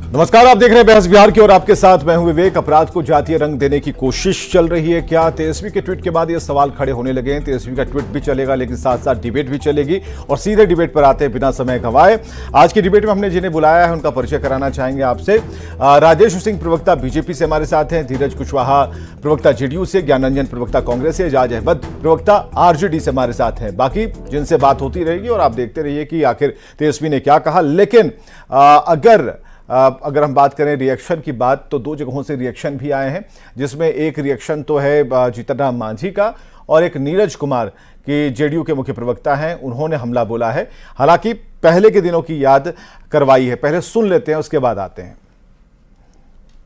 नमस्कार, आप देख रहे हैं बहस बिहार की और आपके साथ मैं हूं विवेक। अपराध को जातीय रंग देने की कोशिश चल रही है क्या? तेजस्वी के ट्वीट के बाद ये सवाल खड़े होने लगे हैं। तेजस्वी का ट्वीट भी चलेगा लेकिन साथ साथ डिबेट भी चलेगी और सीधे डिबेट पर आते हैं बिना समय गंवाए। आज की डिबेट में हमने जिन्हें बुलाया है उनका परिचय कराना चाहेंगे आपसे। राजेश सिंह प्रवक्ता बीजेपी से हमारे साथ हैं, धीरज कुशवाहा प्रवक्ता जेडीयू से, ज्ञान रंजन प्रवक्ता कांग्रेस से, एजाज अहमद प्रवक्ता आरजेडी से हमारे साथ हैं। बाकी जिनसे बात होती रहेगी और आप देखते रहिए कि आखिर तेजस्वी ने क्या कहा। लेकिन अगर हम बात करें रिएक्शन की बात, तो दो जगहों से रिएक्शन भी आए हैं, जिसमें एक रिएक्शन तो है जीतन राम मांझी का और एक नीरज कुमार की जेडीयू के मुख्य प्रवक्ता हैं, उन्होंने हमला बोला है। हालांकि पहले के दिनों की याद करवाई है, पहले सुन लेते हैं उसके बाद आते हैं।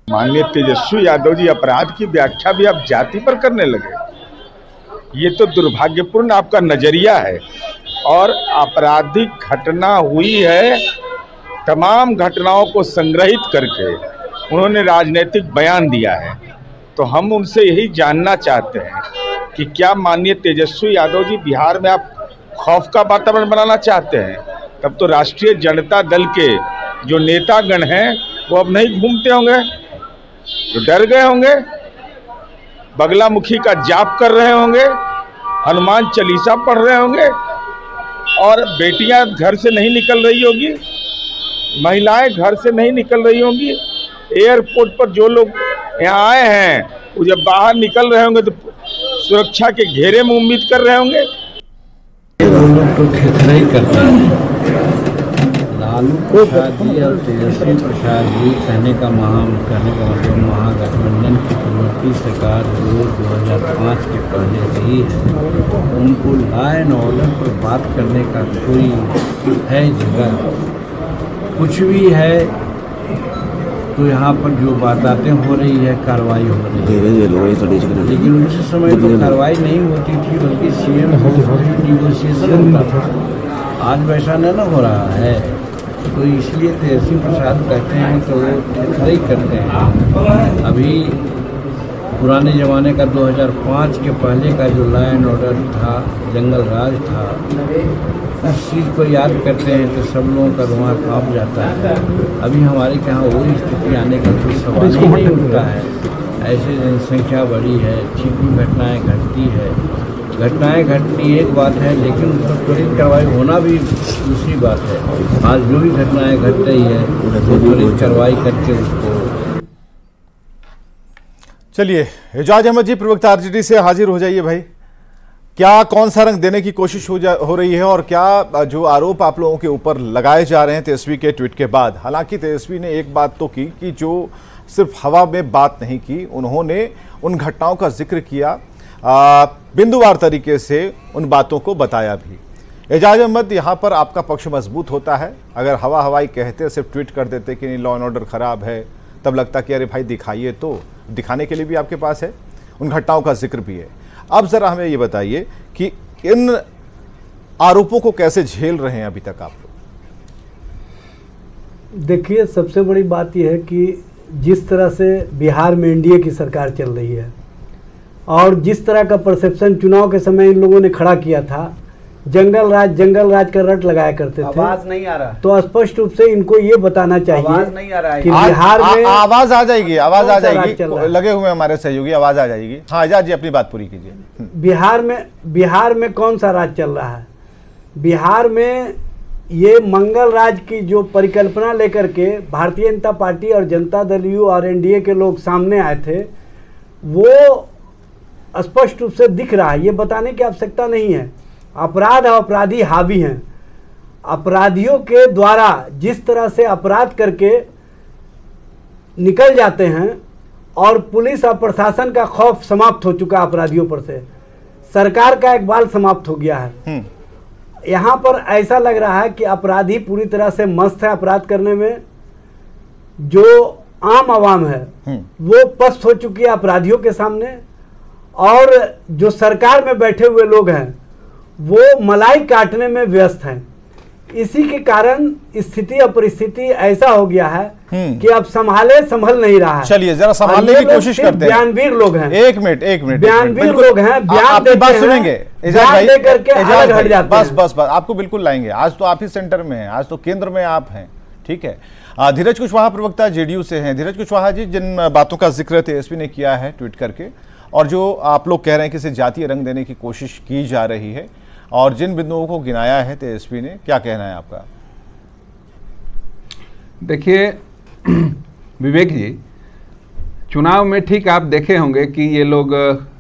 माननीय तेजस्वी यादव जी अपराध की व्याख्या भी आप जाति पर करने लगे, ये तो दुर्भाग्यपूर्ण आपका नजरिया है। और आपराधिक घटना हुई है, तमाम घटनाओं को संग्रहित करके उन्होंने राजनीतिक बयान दिया है। तो हम उनसे यही जानना चाहते हैं कि क्या माननीय तेजस्वी यादव जी बिहार में आप खौफ का वातावरण बनाना चाहते हैं? तब तो राष्ट्रीय जनता दल के जो नेतागण हैं वो अब नहीं घूमते होंगे, जो डर गए होंगे, बगलामुखी का जाप कर रहे होंगे, हनुमान चालीसा पढ़ रहे होंगे और बेटियां घर से नहीं निकल रही होगी, महिलाएं घर से नहीं निकल रही होंगी। एयरपोर्ट पर जो लोग यहाँ आए हैं वो जब बाहर निकल रहे होंगे तो सुरक्षा के घेरे में उम्मीद कर रहे होंगे। वो लोग तो खेतरा ही करते हैं। लालू प्रसाद जी और तेजस्वी प्रसाद जी कहने का मतलब महागठबंधन की प्रवृत्ति सरकार जो 2005 के पहले रही है, उनको लॉ एंड ऑर्डर पर बात करने का कोई है जगह? कुछ भी है तो यहाँ पर जो बातें हो रही है, कार्रवाई हो रही है, लेकिन उस समय तो कार्रवाई नहीं होती थी, बल्कि सीएम निगोशिएशन होता था। आज वैसा न हो रहा है, तो इसलिए तेजस्वी प्रसाद कहते हैं तो वो ही करते हैं। अभी पुराने ज़माने का 2005 के पहले का जो लॉ एंड ऑर्डर था, जंगल राज था, उस चीज़ को याद करते हैं तो सब लोगों का रुआं कांप जाता है। अभी हमारे यहाँ वो स्थिति आने का कोई सवाल ही नहीं उठता है। ऐसे जनसंख्या बढ़ी है, छिपी घटनाएं घटती है, घटनाएं घटती एक बात है, लेकिन उस पर त्वरित कार्रवाई होना भी दूसरी बात है। आज जो भी घटनाएं घट रही है वो त्वरित कार्रवाई करके उसको। चलिए, एजाज अहमद जी प्रवक्ता आरजेडी से हाजिर हो जाइए भाई। क्या कौन सा रंग देने की कोशिश हो रही है और क्या जो आरोप आप लोगों के ऊपर लगाए जा रहे हैं तेजस्वी के ट्वीट के बाद? हालांकि तेजस्वी ने एक बात तो की कि जो सिर्फ हवा में बात नहीं की, उन्होंने उन घटनाओं का जिक्र किया, बिंदुवार तरीके से उन बातों को बताया भी। एजाज अहमद, यहाँ पर आपका पक्ष मजबूत होता है। अगर हवा हवाई कहते, सिर्फ ट्वीट कर देते कि लॉ एंड ऑर्डर खराब है, तब लगता कि अरे भाई दिखाइए, तो दिखाने के लिए भी आपके पास है, उन घटनाओं का जिक्र भी है। अब जरा हमें ये बताइए कि इन आरोपों को कैसे झेल रहे हैं अभी तक आप लोग? देखिए, सबसे बड़ी बात यह है कि जिस तरह से बिहार में एनडीए की सरकार चल रही है और जिस तरह का परसेप्शन चुनाव के समय इन लोगों ने खड़ा किया था, जंगल राज का रट लगाया करते थे। आवाज नहीं आ रहा, तो स्पष्ट रूप से इनको ये बताना चाहिए, आवाज नहीं आ रहा है कि बिहार में आवाज आ जाएगी, आवाज आ जाएगी, लगे हुए हमारे सहयोगी, आवाज आ जाएगी। हाँ एजाज जी, अपनी बात पूरी कीजिए। बिहार में कौन सा राज चल रहा है? बिहार में ये मंगल राज की जो परिकल्पना लेकर के भारतीय जनता पार्टी और जनता दल यू और एनडीए के लोग सामने आए थे, वो स्पष्ट रूप से दिख रहा है। ये बताने की आवश्यकता नहीं है। अपराध और अपराधी हावी हैं। अपराधियों के द्वारा जिस तरह से अपराध करके निकल जाते हैं और पुलिस और प्रशासन का खौफ समाप्त हो चुका अपराधियों पर से, सरकार का इकबाल समाप्त हो गया है। यहाँ पर ऐसा लग रहा है कि अपराधी पूरी तरह से मस्त है अपराध करने में। जो आम आवाम है वो पस्त हो चुकी है अपराधियों के सामने, और जो सरकार में बैठे हुए लोग हैं वो मलाई काटने में व्यस्त हैं। इसी के कारण स्थिति और परिस्थिति ऐसा हो गया है कि अब संभल नहीं रहा है। चलिए जरा संभालने की कोशिश करते हैं। बयानवीर लोग हैं, एक मिनट बयानवीर लोग हैं, बयान बात सुनेंगे, दे करके अलग हट जाते हैं। बस आपको बिल्कुल लाएंगे। आज तो आप ही सेंटर में हैं, आज तो केंद्र में आप हैं, ठीक है। धीरज कुशवाहा प्रवक्ता जेडीयू से हैं। धीरज कुशवाहा जी, जिन बातों का जिक्र तेजस्वी ने किया है ट्वीट करके, और जो आप लोग कह रहे हैं कि इसे जातीय रंग देने की कोशिश की जा रही है, और जिन बिंदुओं को गिनाया है तेजस्वी ने, क्या कहना है आपका? देखिए विवेक जी, चुनाव में ठीक आप देखे होंगे कि ये लोग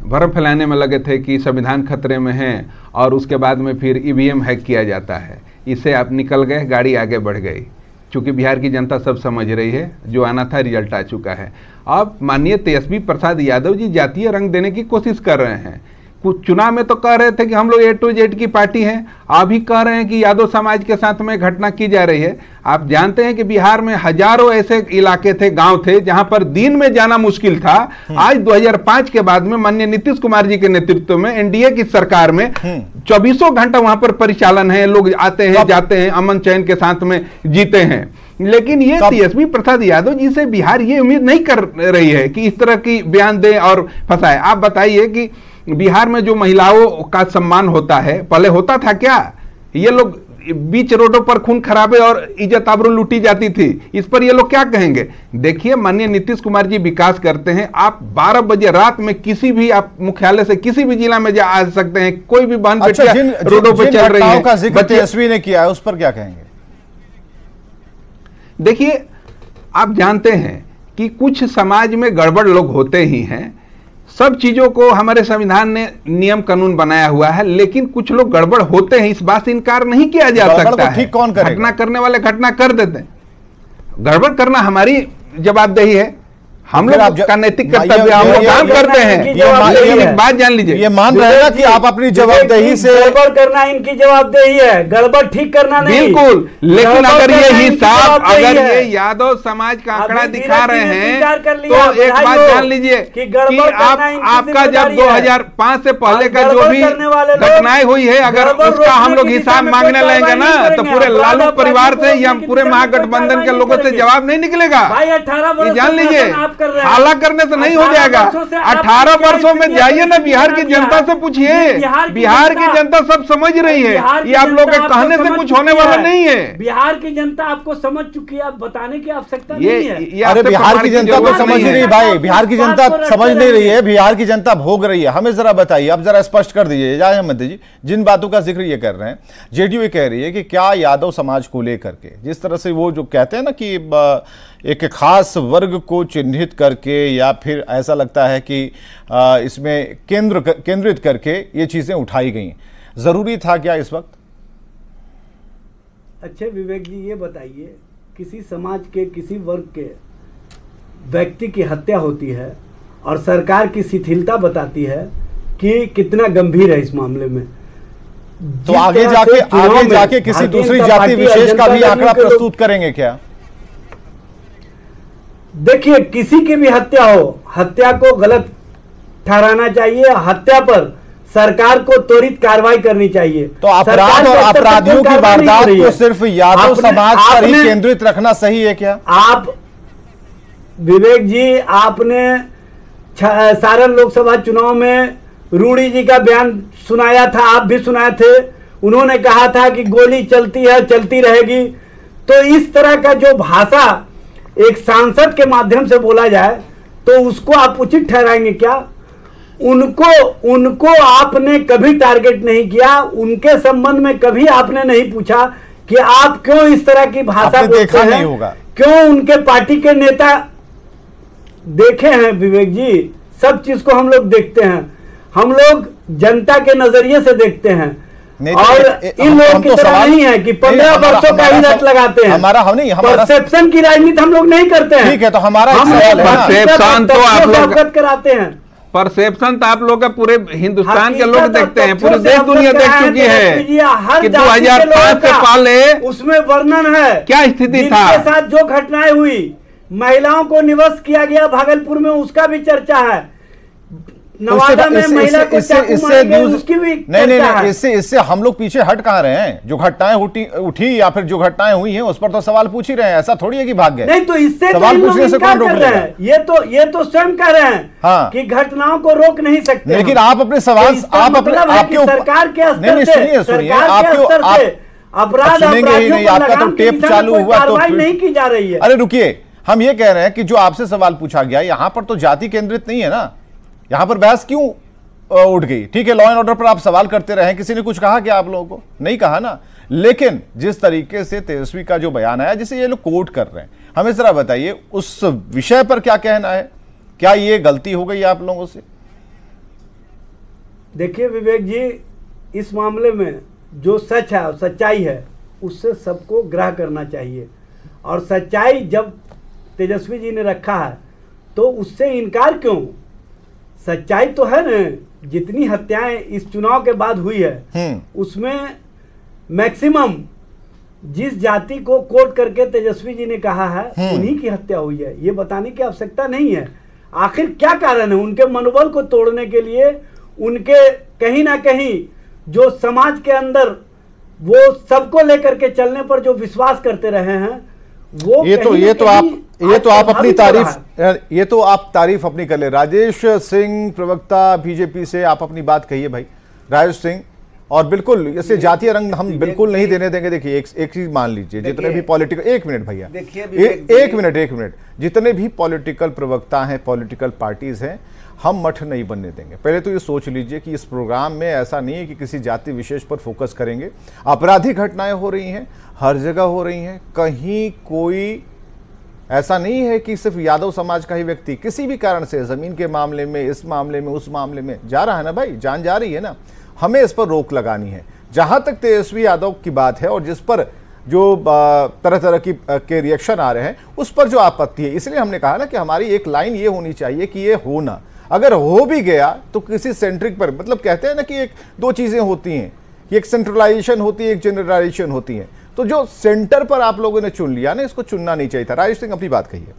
भ्रम फैलाने में लगे थे कि संविधान खतरे में है, और उसके बाद में फिर ईवीएम हैक किया जाता है। इससे आप निकल गए, गाड़ी आगे बढ़ गई। चूंकि बिहार की जनता सब समझ रही है, जो आना था रिजल्ट आ चुका है। अब माननीय तेजस्वी प्रसाद यादव जी जातीय रंग देने की कोशिश कर रहे हैं। कुछ चुनाव में तो कह रहे थे कि हम लोग A to Z की पार्टी हैं, अभी कह रहे हैं कि यादव समाज के साथ में घटना की जा रही है। आप जानते हैं कि बिहार में हजारों ऐसे इलाके थे, गांव थे, जहां पर दिन में जाना मुश्किल था। आज 2005 के बाद में माननीय नीतीश कुमार जी के नेतृत्व में एनडीए की सरकार में 24 घंटा वहां पर परिचालन है, लोग आते हैं जाते हैं, अमन चैन के साथ में जीते हैं। लेकिन ये तेजस्वी प्रसाद यादव जी से बिहार ये उम्मीद नहीं कर रही है कि इस तरह की बयान दे और फंसाए। आप बताइए कि बिहार में जो महिलाओं का सम्मान होता है, पहले होता था क्या? ये लोग बीच रोडों पर खून खराबे और इज्जत आबरू लूटी जाती थी। इस पर ये लोग क्या कहेंगे? देखिए, माननीय नीतीश कुमार जी विकास करते हैं। आप 12 बजे रात में किसी भी आप मुख्यालय से किसी भी जिला में जा आ सकते हैं, कोई भी बहन बेटियां रोडों पर चल रही है। तेजस्वी ने किया है, उस पर क्या कहेंगे? देखिए, आप जानते हैं कि कुछ समाज में गड़बड़ लोग होते ही हैं। सब चीजों को हमारे संविधान ने नियम कानून बनाया हुआ है, लेकिन कुछ लोग गड़बड़ होते हैं, इस बात से इनकार नहीं किया जा सकता है। ठीक कौन करेगा? घटना करने वाले घटना कर देते हैं, गड़बड़ करना हमारी जवाबदेही है। हम लोग का नैतिक कर्तव्य, हम लोग काम करते हैं। ये बात जान लीजिए, ये मान रहे हैं कि आप अपनी जवाबदेही से गड़बड़ करना इनकी जवाबदेही है, गड़बड़ ठीक करना नहीं। बिल्कुल, लेकिन अगर ये हिसाब, अगर ये यादव समाज का आंकड़ा दिखा रहे हैं, तो एक बात जान लीजिए कि आपका जब 2005 से पहले का जो भी घटनाएं हुई है, अगर उसका हम लोग हिसाब मांगने लगेंगे ना, तो पूरे लालू परिवार से या पूरे महागठबंधन के लोगों से जवाब नहीं निकलेगा। ये जान लीजिए, हाला करने से नहीं हो जाएगा। 18 वर्षों में जाइए ना, बिहार की जनता से पूछिए, बिहार की जनता सब समझ रही है। ये आप लोग के कहने से कुछ होने वाला नहीं है। बिहार की जनता आपको समझ चुकी है, आप बताने की आवश्यकता नहीं है। अरे बिहार की जनता तो समझ ही नहीं भाई, बिहार की जनता समझ नहीं रही है, बिहार की जनता भोग रही है। हमें जरा बताइए, अब जरा स्पष्ट कर दीजिए एजाज अहमद जी, जिन बातों का जिक्र ये कर रहे हैं, जेडीयू कह रही है कि क्या यादव समाज को लेकर के, जिस तरह से वो जो कहते हैं ना कि एक खास वर्ग को चिन्हित करके, या फिर ऐसा लगता है कि इसमें केंद्रित करके ये चीजें उठाई गई, जरूरी था क्या इस वक्त? अच्छे विवेक जी, ये बताइए, किसी समाज के किसी वर्ग के व्यक्ति की हत्या होती है और सरकार की शिथिलता बताती है कि कितना गंभीर है इस मामले में। तो आगे जाके किसी दूसरी जाति विशेष का भी आंकड़ा प्रस्तुत करेंगे क्या? देखिए, किसी की भी हत्या हो, हत्या को गलत ठहराना चाहिए। हत्या पर सरकार को त्वरित कार्रवाई करनी चाहिए। तो अपराध और अपराधियों की वारदात को सिर्फ यादव समाज पर ही केंद्रित रखना सही है क्या? आप विवेक जी, आपने सारण लोकसभा चुनाव में रूडी जी का बयान सुनाया था, आप भी सुनाए थे। उन्होंने कहा था कि गोली चलती है, चलती रहेगी। तो इस तरह का जो भाषा एक सांसद के माध्यम से बोला जाए, तो उसको आप उचित ठहराएंगे क्या? उनको आपने कभी टारगेट नहीं किया, उनके संबंध में कभी आपने नहीं पूछा कि आप क्यों इस तरह की भाषा बोलते हैं। नहीं होगा। क्यों उनके पार्टी के नेता देखे हैं विवेक जी, सब चीज को हम लोग देखते हैं, हम लोग जनता के नजरिए से देखते हैं। और इन लोगों की तरह नहीं है कि 15 वर्षों का ही रट लगाते हैं। परसेप्शन की राजनीति हम लोग नहीं करते हैं। ठीक है, तो हमारा परसेप्शन तो आप लोग अवगत कराते हैं। परसेप्शन तो आप लोग का पूरे हिंदुस्तान के लोग देखते हैं, पूरी देश दुनिया देख चुकी है कि 2005 से पहले उसमें वर्णन है क्या स्थिति था, जिनके साथ जो घटनाएं हुई, महिलाओं को निवश किया गया भागलपुर में, उसका भी चर्चा है। नवादा में महिला को उसकी भी नहीं, इससे हम लोग पीछे हट कहां रहे हैं? जो घटनाएं उठी या फिर जो घटनाएं हुई हैं, उस पर तो सवाल पूछ ही रहे हैं। ऐसा थोड़ी है कि भाग गए। नहीं, तो इससे सवाल पूछने से कौन रोक रहे हैं? ये तो स्वयं कह रहे हैं हाँ, कि घटनाओं को रोक नहीं सकते। लेकिन आप अपने सवाल, आप अपने सरकार के स्तर से अपराध सुनेंगे ही नहीं, आपका तो टेप चालू हुआ तो नहीं की जा रही है। अरे रुकिए, हम ये कह रहे हैं कि जो आपसे सवाल पूछा गया यहां पर तो जाति केंद्रित नहीं है ना, यहां पर बहस क्यों उठ गई? ठीक है, लॉ एंड ऑर्डर पर आप सवाल करते रहे, किसी ने कुछ कहा क्या आप लोगों को? नहीं कहा ना। लेकिन जिस तरीके से तेजस्वी का जो बयान आया जिसे ये लोग कोट कर रहे हैं, हमें जरा बताइए उस विषय पर क्या कहना है, क्या ये गलती हो गई आप लोगों से? देखिए विवेक जी, इस मामले में जो सच है, सच्चाई है, उससे सबको ग्रह करना चाहिए। और सच्चाई जब तेजस्वी जी ने रखा है तो उससे इनकार क्यों? सच्चाई तो है न, जितनी हत्याएं इस चुनाव के बाद हुई है उसमें मैक्सिमम जिस जाति को कोट करके तेजस्वी जी ने कहा है उन्हीं की हत्या हुई है। ये बताने की आवश्यकता नहीं है। आखिर क्या कारण है? उनके मनोबल को तोड़ने के लिए, उनके कहीं ना कहीं जो समाज के अंदर वो सबको लेकर के चलने पर जो विश्वास करते रहे हैं, वो ये तो आप तारीफ अपनी कर ले। राजेश सिंह, प्रवक्ता बीजेपी से, आप अपनी बात कहिए भाई राजेश सिंह। और बिल्कुल इससे जातीय रंग हम बिल्कुल नहीं देने देंगे। देखिए एक चीज मान लीजिए, जितने भी पॉलिटिकल, एक मिनट भैया, एक मिनट, जितने भी पॉलिटिकल प्रवक्ता हैं, पॉलिटिकल पार्टीज हैं, हम मठ नहीं बनने देंगे। पहले तो ये सोच लीजिए कि इस प्रोग्राम में ऐसा नहीं है कि किसी जाति विशेष पर फोकस करेंगे। आपराधिक घटनाएं हो रही हैं, हर जगह हो रही हैं, कहीं कोई ऐसा नहीं है कि सिर्फ यादव समाज का ही व्यक्ति किसी भी कारण से जमीन के मामले में, इस मामले में, उस मामले में जा रहा है ना भाई, जान जा रही है ना। हमें इस पर रोक लगानी है। जहां तक तेजस्वी यादव की बात है और जिस पर जो तरह तरह के रिएक्शन आ रहे हैं, उस पर जो आपत्ति है, इसलिए हमने कहा ना कि हमारी एक लाइन ये होनी चाहिए कि ये हो ना, अगर हो भी गया तो किसी सेंट्रिक पर, मतलब कहते हैं ना कि एक दो चीजें होती हैं, एक सेंट्रलाइजेशन होती है, एक जनरलाइजेशन होती है। तो जो सेंटर पर आप लोगों ने चुन लिया ना, इसको चुनना नहीं चाहिए था। राजेश सिंह अपनी बात कहिए।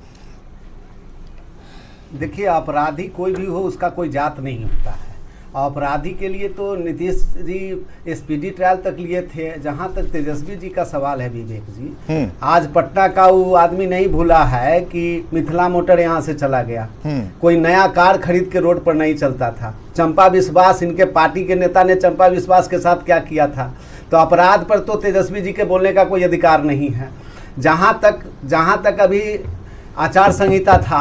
देखिए, अपराधी कोई भी हो उसका कोई जात नहीं होता है। अपराधी के लिए तो नीतीश जी स्पीडी ट्रायल तक लिए थे। जहां तक तेजस्वी जी का सवाल है विवेक जी, आज पटना का वो आदमी नहीं भूला है कि मिथिला मोटर यहाँ से चला गया, कोई नया कार खरीद के रोड पर नहीं चलता था। चंपा विश्वास, इनके पार्टी के नेता ने चंपा विश्वास के साथ क्या किया था। तो अपराध पर तो तेजस्वी जी के बोलने का कोई अधिकार नहीं है। जहाँ तक अभी आचार संहिता था,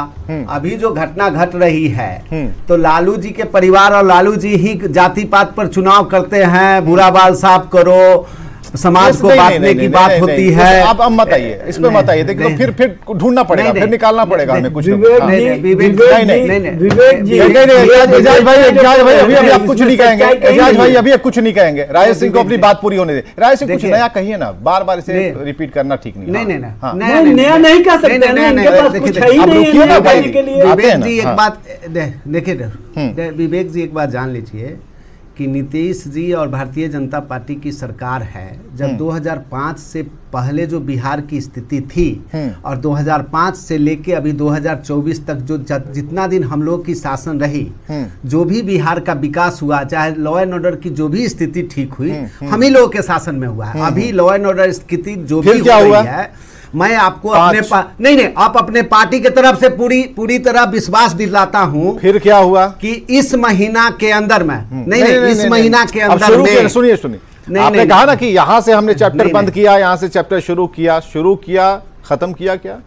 अभी जो घटना घट रही है, तो लालू जी के परिवार और लालू जी ही जाति पात पर चुनाव करते हैं। बुरा बाल साफ करो, समाज को बांटने की बात होती है। आप मत आइए, इस पे मत आइए। देखिए फिर ढूंढना पड़ेगा, फिर निकालना पड़ेगा हमें कुछ। विवेक जी, एजाज भाई अभी आप कुछ नहीं कहेंगे। एजाज भाई अभी कुछ नहीं कहेंगे। राजेश सिंह को अपनी बात पूरी होने दे। राजेश सिंह कुछ नया कहिए ना, बार बार इसे रिपीट करना ठीक नहीं। नहीं, नया नहीं कह सकते, विवेक जी एक बात देखिए, विवेक जी एक बात जान लीजिए कि नीतीश जी और भारतीय जनता पार्टी की सरकार है। जब 2005 से पहले जो बिहार की स्थिति थी और 2005 से लेके अभी 2024 तक जो जितना दिन हम लोग की शासन रही, जो भी बिहार का विकास हुआ, चाहे लॉ एंड ऑर्डर की जो भी स्थिति ठीक हुई, हम ही लोगों के शासन में हुआ है। अभी लॉ एंड ऑर्डर स्थिति जो भी हो रही है, मैं आपको अपने आप अपने पार्टी की तरफ से पूरी तरह विश्वास दिलाता हूं। फिर क्या हुआ कि इस महीना के अंदर में इस महीना के अंदर में सुनिए आपने कहा ना कि यहां से हमने चैप्टर बंद किया, यहां से चैप्टर शुरू किया, खत्म किया क्या?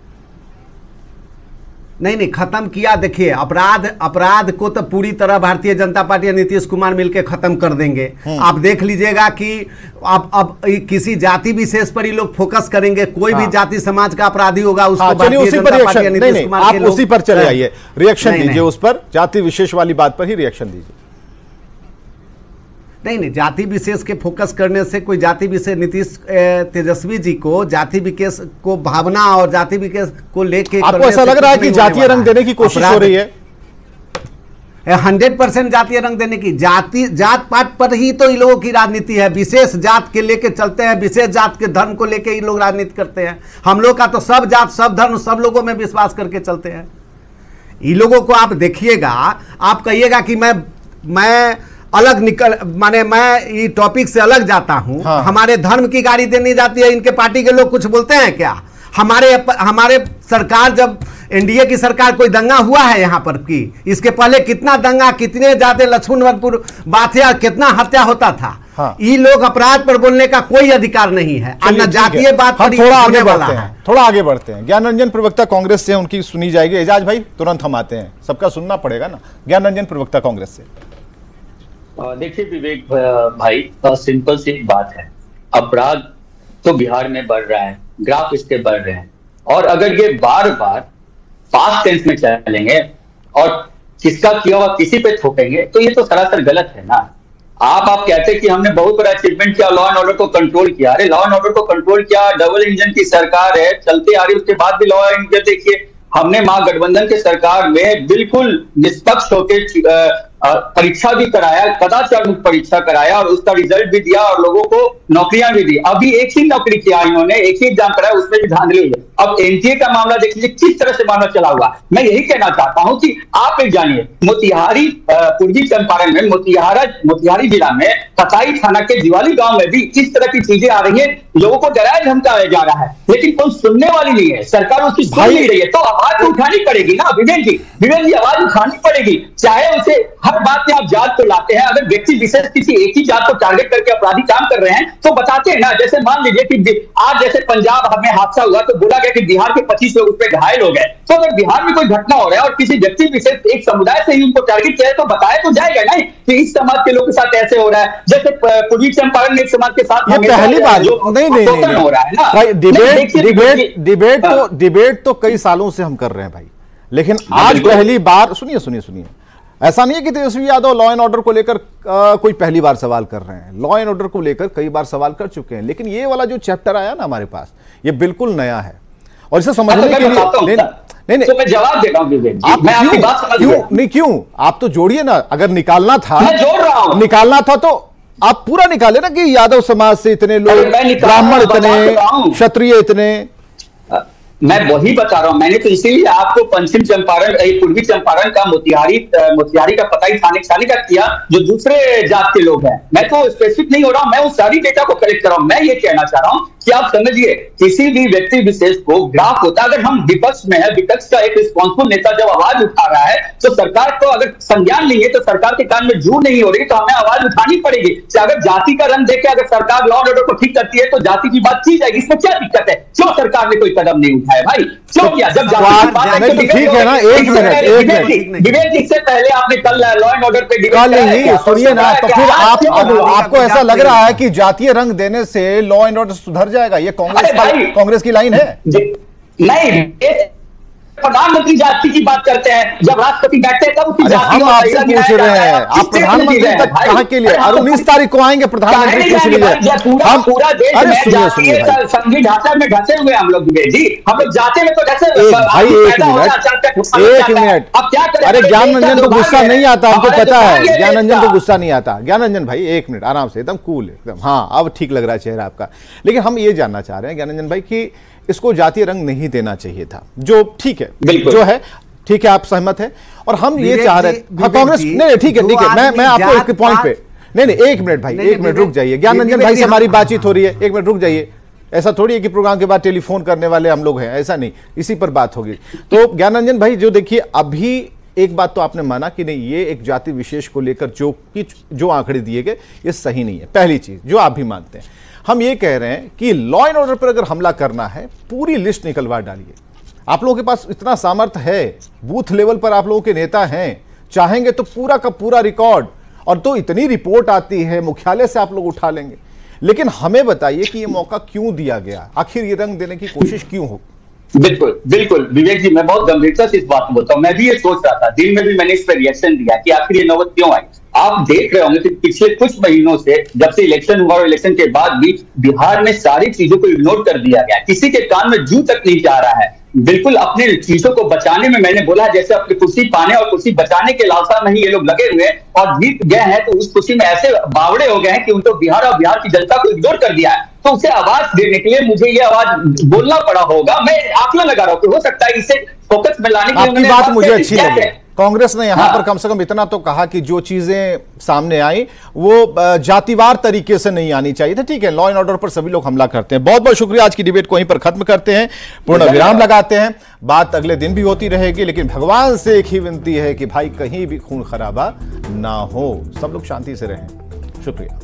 नहीं, खत्म किया। देखिए, अपराध को तो पूरी तरह भारतीय जनता पार्टी और नीतीश कुमार मिलकर खत्म कर देंगे। आप देख लीजिएगा कि अब किसी जाति विशेष पर ही लोग फोकस करेंगे। कोई भी जाति समाज का अपराधी होगा उसको भारतीय जनता पार्टी और नीतीश कुमार के लोग उसी पर चले आइए, रिएक्शन दीजिए उस पर, जाति विशेष वाली बात पर ही रिएक्शन दीजिए। नहीं, जाति विशेष के फोकस करने से कोई जाति विशेष, नीतीश तेजस्वी जी को जाति विशेष को भावना और जाति विशेष को लेके आपको ऐसा लग रहा है कि जातीय रंग देने की कोशिश हो रही है? 100% जातीय रंग देने की, जात पात पर ही तो इन लोगों की राजनीति है। विशेष जात के लेके चलते हैं, विशेष जात के धर्म को लेके ये लोग राजनीति करते हैं। हम लोग का तो सब जात, सब धर्म, सब लोगों में विश्वास करके चलते हैं। इन लोगों को आप देखिएगा, आप कहिएगा कि मैं अलग मैं ये टॉपिक से अलग जाता हूं। हमारे धर्म की गाड़ी देनी जाती है, इनके पार्टी के लोग कुछ बोलते हैं क्या? हमारे सरकार, जब एनडीए की सरकार, कोई दंगा हुआ है यहाँ पर की? इसके पहले कितना दंगा, कितने ज्यादा लक्ष्मणपुर बात है, कितना हत्या होता था। हाँ। ये लोग अपराध पर बोलने का कोई अधिकार नहीं है, और न जातीय बात पर थोड़ा आगे वाला बढ़ते है। हैं, थोड़ा आगे बढ़ते हैं। ज्ञान रंजन प्रवक्ता कांग्रेस से, उनकी सुनी जाएगी। एजाज भाई तुरंत हम आते हैं, सबका सुनना पड़ेगा ना। ज्ञान रंजन प्रवक्ता कांग्रेस से। देखिए विवेक भाई, सिंपल सी बात है, अपराध तो बिहार में बढ़ रहा है, ग्राफ इसके बढ़ रहे हैं, और अगर ये बार बार फास्ट टेंस में चलेंगे और किसका किया हुआ किसी पे थोपेंगे तो ये तो सरासर गलत है ना। आप कहते हैं कि हमने बहुत बड़ा अचीवमेंट किया, लॉ एंड ऑर्डर को कंट्रोल किया। अरे लॉ एंड ऑर्डर को कंट्रोल किया, डबल इंजन की सरकार है, चलते आ रही, उसके बाद भी लॉ एंड ऑर्डर देखिए, हमने महागठबंधन के सरकार में बिल्कुल निष्पक्ष होकर परीक्षा भी कराया, कदाचार मुक्त परीक्षा कराया, और उसका रिजल्ट भी दिया और लोगों को नौकरियां भी दी। अभी एक ही नौकरी किया इन्होंने, एक ही एग्जाम कराया, उसमें भी धांधली हुई है। अब एनटीए का मामला देख लीजिए किस तरह से मामला चला हुआ। मैं यही कहना चाहता हूं कि आप एक जानिए, मोतिहारी पूर्वी चंपारण में, मोतिहारी जिला में कसाई थाना के दिवाली गांव में भी किस तरह की चीजें आ रही है, लोगों को डराया धमकाया जा रहा है, लेकिन कोई सुनने वाली नहीं है, सरकार उसकी सुन नहीं रही है। तो आवाज उठानी पड़ेगी ना विवेक जी, आवाज उठानी पड़ेगी, चाहे उसे हर बात में आप जात को लाते हैं। अगर व्यक्ति विशेष किसी एक ही जात को टारगेट करके अपराधी काम कर रहे हैं तो बताते हैं ना। जैसे मान लीजिए कि आज जैसे पंजाब में हादसा हुआ तो बोला गया कि बिहार के 25 लोग उस पर घायल हो गए, तो अगर बिहार में कोई घटना हो रहा है और किसी व्यक्ति विशेष एक समुदाय से ही उनको टारगेट किया है तो बताया तो जाएगा नहीं कि इस समाज के लोग के साथ ऐसे हो रहा है। जैसे पूर्वी चंपारण में एक समाज के साथ पहली बार नहीं हो रहा है ना। डिबेट तो कई सालों से हम कर रहे हैं भाई, लेकिन आज पहली बार, सुनिए, ऐसा नहीं है कि Tejashwi Yadav law and order को लेकर कोई पहली बार सवाल कर रहे हैं। लॉ एंड ऑर्डर को लेकर कई बार सवाल कर चुके हैं, लेकिन ये वाला जो चैप्टर आया ना हमारे पास, ये बिल्कुल नया है और इसे समझने के लिए नहीं तो मैं जवाब देता हूं विवेक जी, मैं आपकी बात समझ गया। नहीं क्यों, आप तो जोड़िए ना। अगर निकालना था, मैं जोड़ रहा हूं, निकालना था तो आप पूरा निकाले ना कि यादव समाज से इतने लोग, ब्राह्मण इतने, क्षत्रिय इतने। मैं वही बता रहा हूं, मैंने तो इसीलिए आपको पश्चिम चंपारण, पूर्वी चंपारण का मोतिहारी का पता ही थाने का किया जो दूसरे जात के लोग हैं। मैं तो स्पेसिफिक नहीं हो रहा हूं, मैं उस सारी डेटा को कलेक्ट कर रहा हूं। मैं ये कहना चाह रहा हूं कि आप समझिए, किसी भी व्यक्ति विशेष को ग्राफ होता है। अगर हम विपक्ष में है, विपक्ष का एक रिस्पॉन्सिबल नेता जब आवाज उठा रहा है तो सरकार को अगर संज्ञान नहीं है तो सरकार के कान में जू नहीं हो रही तो हमें आवाज उठानी पड़ेगी। अगर जाति का रंग देकर अगर सरकार लॉ एंड ऑर्डर को ठीक करती है तो जाति की बात की जाएगी, इसमें क्या दिक्कत है? क्यों सरकार ने कोई कदम नहीं उठाया भाई? क्यों किया? जब ठीक है ना, एक मिनट विवेक जी, इससे पहले आपने कल लॉ एंड ऑर्डर पे नहीं सुनिए ना, तो फिर आपको ऐसा लग रहा है कि जातीय रंग देने से लॉ एंड ऑर्डर सुधर जाएगा? ये कांग्रेस की लाइन है? नहीं, प्रधानमंत्री जाति की बात करते हैं, जब राष्ट्रपति बैठते हैं तब उसकी जाति। हम आपसे पूछ रहे हैं, आप प्रधानमंत्री तक कहां के लिए? और 19 तारीख को आएंगे प्रधानमंत्री पूछ लीजिए। हम पूरा देश संघीय ढांचा में ढसे हुए हम लोग जी, हम लोग जाते में तो ढसे। एक मिनट, अब क्या करें? अरे ज्ञान रंजन को गुस्सा नहीं आता, हमको पता है। ज्ञान रंजन को गुस्सा नहीं आता। ज्ञान रंजन भाई एक मिनट, आराम से, एकदम कूल, एकदम। हाँ, अब ठीक लग रहा है चेहरा आपका। लेकिन हम ये जानना चाह रहे हैं ज्ञान रंजन भाई कि इसको जातीय रंग नहीं देना चाहिए था, जो ठीक है, जो है ठीक है, आप सहमत हैं। और हम ये चाह रहे हैं कांग्रेस, नहीं ठीक है, मैं आपको एक पॉइंट पे, नहीं एक मिनट भाई, एक मिनट रुक जाइए। ज्ञान रंजन भाई से हमारी बातचीत हो रही है, एक मिनट रुक जाइए। ऐसा थोड़ी है कि प्रोग्राम के बाद टेलीफोन करने वाले हम लोग हैं, ऐसा नहीं, इसी पर बात होगी। तो ज्ञान रंजन भाई, जो देखिए, अभी एक बात तो आपने माना कि नहीं, ये एक जाति विशेष को लेकर जो आंकड़े दिए गए ये सही नहीं है, पहली चीज जो आप भी मानते हैं। हम ये कह रहे हैं कि लॉ एंड ऑर्डर पर अगर हमला करना है, पूरी लिस्ट निकलवा डालिए। आप लोगों के पास इतना सामर्थ्य है, बूथ लेवल पर आप लोगों के नेता हैं, चाहेंगे तो पूरा का पूरा रिकॉर्ड, और तो इतनी रिपोर्ट आती है मुख्यालय से, आप लोग उठा लेंगे। लेकिन हमें बताइए कि ये मौका क्यों दिया गया, आखिर ये रंग देने की कोशिश क्यों हो? बिल्कुल विवेक जी, मैं बहुत गंभीरता से इस बात को बोलता हूं। मैं भी ये सोच रहा था, दिन में भी मैंने इस पर रिएक्शन दिया कि आखिर ये नौबत क्यों आई। आप देख रहे होंगे कि पिछले कुछ महीनों से, जब से इलेक्शन हुआ और इलेक्शन के बाद भी बिहार में सारी चीजों को इग्नोर कर दिया गया, किसी के कान में जू तक नहीं जा रहा है। बिल्कुल अपने चीजों को बचाने में, मैंने बोला जैसे अपनी कुर्सी पाने और कुर्सी बचाने के लालसा में ही ये लोग लगे हुए और जीत गए हैं, तो उस खुशी में ऐसे बावड़े हो गए हैं कि उनको बिहार और बिहार की जनता को इग्नोर कर दिया है। तो उसे आवाज देने के लिए मुझे ये आवाज बोलना पड़ा होगा। मैं आकलन लगा रहा हूं कि हो सकता है इसे फोकस में लाने के लिए। आपकी बात मुझे अच्छी लगी, कांग्रेस ने यहां पर कम से कम इतना तो कहा कि जो चीजें सामने आई वो जातिवार तरीके से नहीं आनी चाहिए थी। ठीक है, लॉ एंड ऑर्डर पर सभी लोग हमला करते हैं। बहुत बहुत शुक्रिया, आज की डिबेट को वहीं पर खत्म करते हैं, पूर्ण विराम लगाते हैं। बात अगले दिन भी होती रहेगी, लेकिन भगवान से एक ही विनती है कि भाई कहीं भी खून खराबा ना हो, सब लोग शांति से रहें। शुक्रिया।